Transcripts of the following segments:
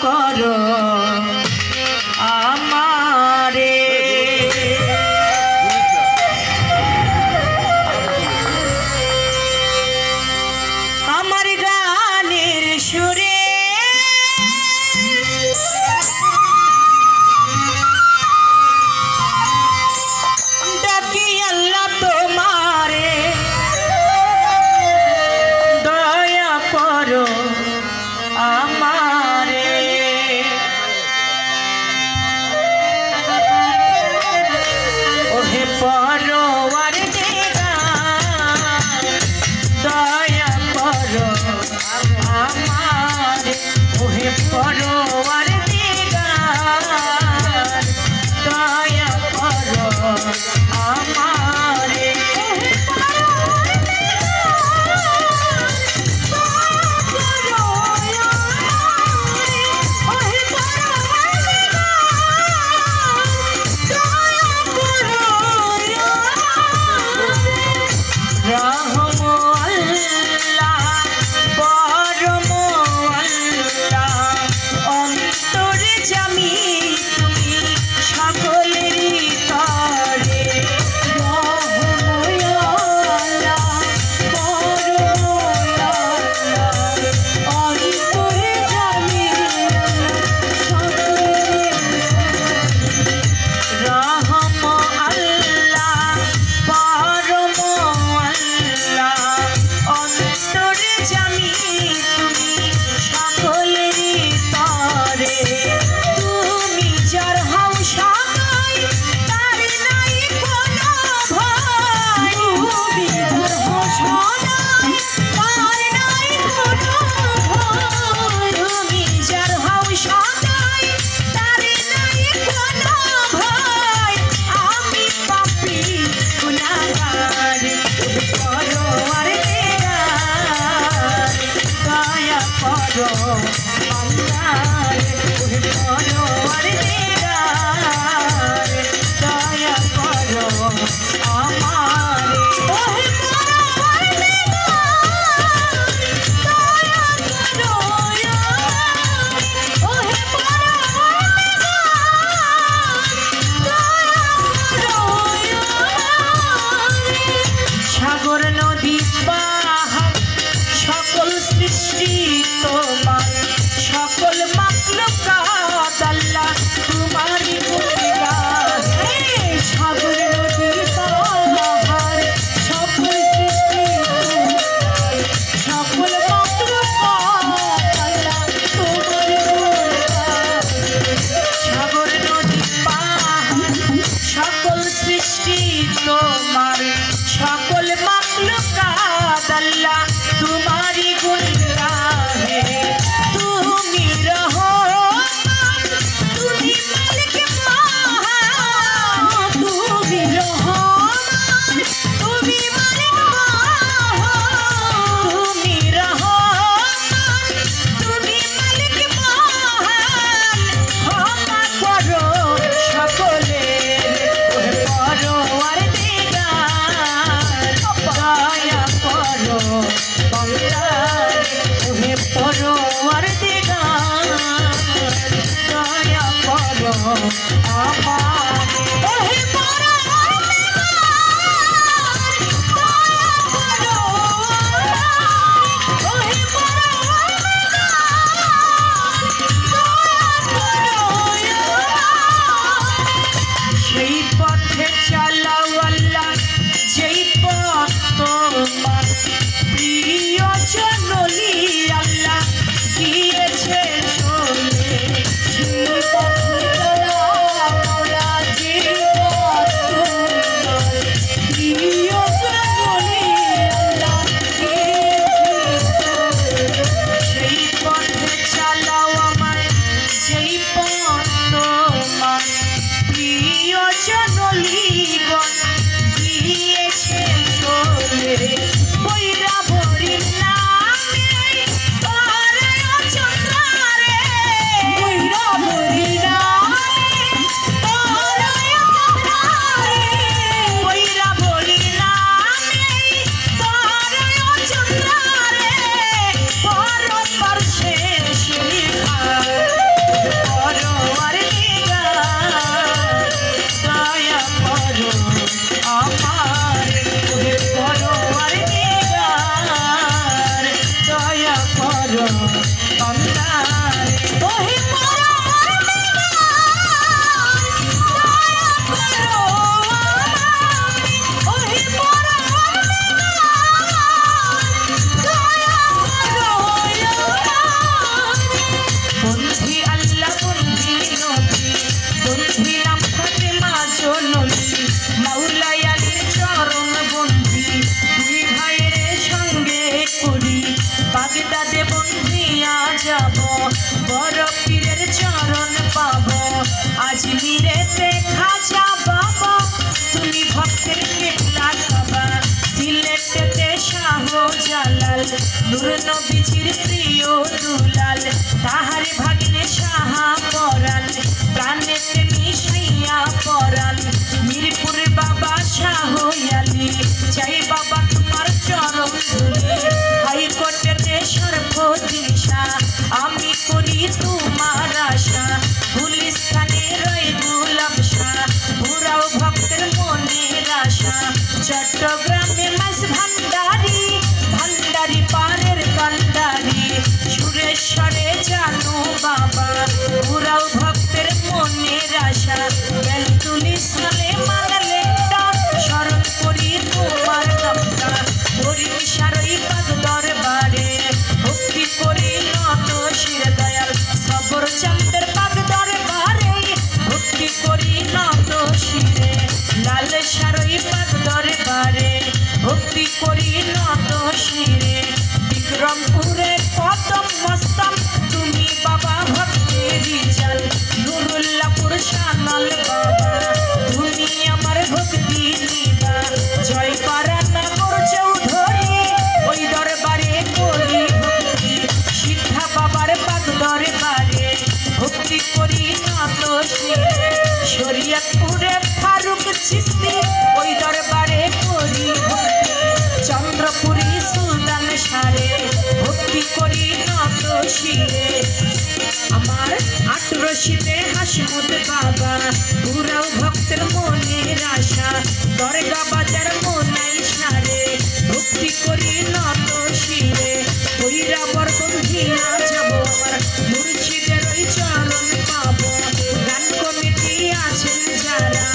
করো আমারে। আমার গানের সুরে ডাকি আল্লাহ তোমারে, দয়া করো আমারে। ওহে পরওয়ার দিগার, দয়া করো আমারে। ওহে পরওয়ার দিগার, দয়া করো আমারে। সাগর নদী পাহাড় সকল সৃষ্টি তোমার, সকল বন্ধি আল্লাহ বন্ধি নবী বন্ধি নাম ফাতেমা জননী মাওলাই আলীর চরণ বন্ধি দুই ভাইয়ের সঙ্গে করি বাগদাদে বন্ধিয়া যাব বড় পীরের চরণ পাব আজমিরেতে খাজা বাবা তুমি ভক্তের কেবলা কাবা সিলেটেতে শাহ জালাল নূর নবীজির প্রিয় দুলাল তাহার ভাগ্নে সাহা পরাণ প্রাণেতে মিশাইয়া পরাণ মিরপুর বাবা শাহ আলী চাই বাবা তোমার চরণ ধুলি হাইকোর্টেতে সর্বদিশা আমি করি তোমার আশা গুলিস্তানে রই গুলাব শাহ পুরাও ভক্তের মনের আশা চট্টগ্রামে মাছ ভান্ডারি ভান্ডারি পারের কান্ডারি সুরেশ্বরে জানো বাবা পুরাও ভক্তের মনের আশা বেলতুলি সালে মানালে স্মরণ করি তোমার নামটা হরিণ সারই পাদ দরবারে ভক্তি করি নত শির দয়াল সবর চন্দ্র পাদ দরবারে ভক্তি করি নত শিরে লাল সারই পাদ দরবারে ভক্তি করি নত শিরে বিক্রমপুরে কদম মস্তম তুমি বাবা ভক্তের জাল নুরুল্লাহপুর শানাল বাবা তুমি আমার ভক্তি নিবা জয় পারানগর চৌধুরী ওই দরবারে করি ভক্তি সিদ্ধা বাবার পাদ দরবারে ভক্তি করি নত শিরে শরীয়তপুরে ফারুক চিশতি ওই দরবারে করি ভক্তি চন্দ্রপুরী সুলতান সারে ভক্তি করি নত শিরে আমার আটরশিতে হাসমুদ বাবা পুরাও ভক্তের মনের আশা দরগা বাজার মনাই সারে ভক্তি করি নত শিরে কইরা বরবন্ধিয়া যাব আমার মুর্শিদের ওই চরণ পাব গান কমিটি আছেন যারা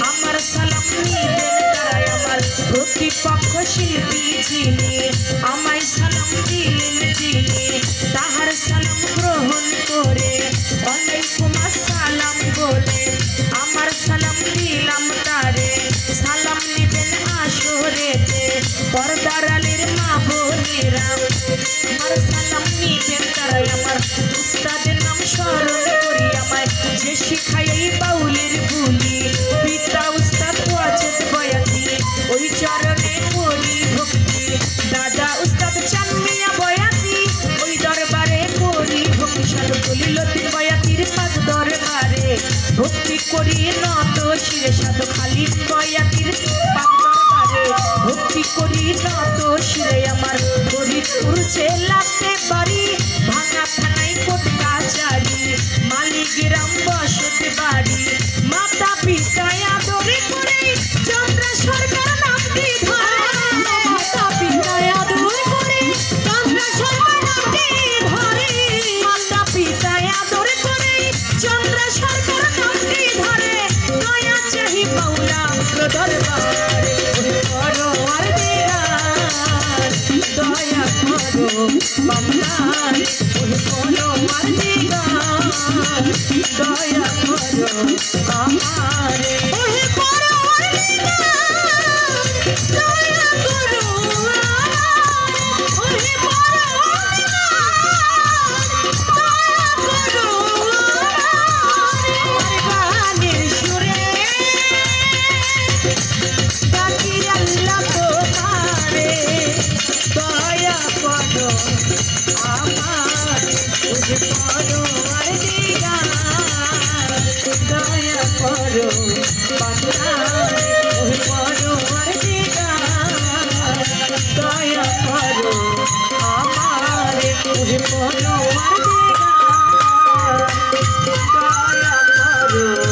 আমার সালাম নিবেন তারা আমার প্রতিপক্ষ শিল্পী যিনি আমায় সালাম দিলেন যিনি তাহার সালাম গ্রহণ করে ওয়ালাইকুম আসসালাম বলে আমার সালাম দিলাম তারে সালাম নিবেন আসরেতে পর্দার আলীর মা বোনেরা আমার সালাম নিবেন তারাই আমার উস্তাদের নাম স্মরণ করি আমায় যে শিখাই এই বাউলের বুলি পিতা উস্তাদ ওয়াজেদ বয়াতি ওই চরণে করি ভক্তি দাদা উস্তাদ চান্মিয়া বয়াতি ওই দরবারে করি ভক্তি সাধু কলিলতির বয়াতির পাদ দরবারে ভক্তি করি নত শিরে সাধু খালিদ বয়াতির পাদ দরবারে ভক্তি করি নত শিরে আমার ফরিদপুর জেলাতে বাড়ি ভাঙা থানায় কোট কাচারি মালিক গ্রাম বসত বাড়ি মাতা পিতায় আদরে করে চন্দ্র সরকার নামটি ধরে মাতা পিতায় আদর করে চন্দ্র সরকার নামটি ধরে মাতা পিতায় আদর করে চন্দ্র সরকার নামটি ধরে দয়া চাহি মাওলা দরবারে করো আর দিগার দয়া করো মামলান করো আর দিগার দয়া করো আমারে ওহে করো আর দিগার দয়া করো ওহে করো আর দিগার দয়া করো আমারে গানের সুরে ডাকি আল্লাহ তোমারে দয়া করো আমারে ওহে করো আর দিগার দয়া করো বান্দারে ওহে করো আর দিগার দয়া করো আমারে ওহে করো আর দিগার দয়া করো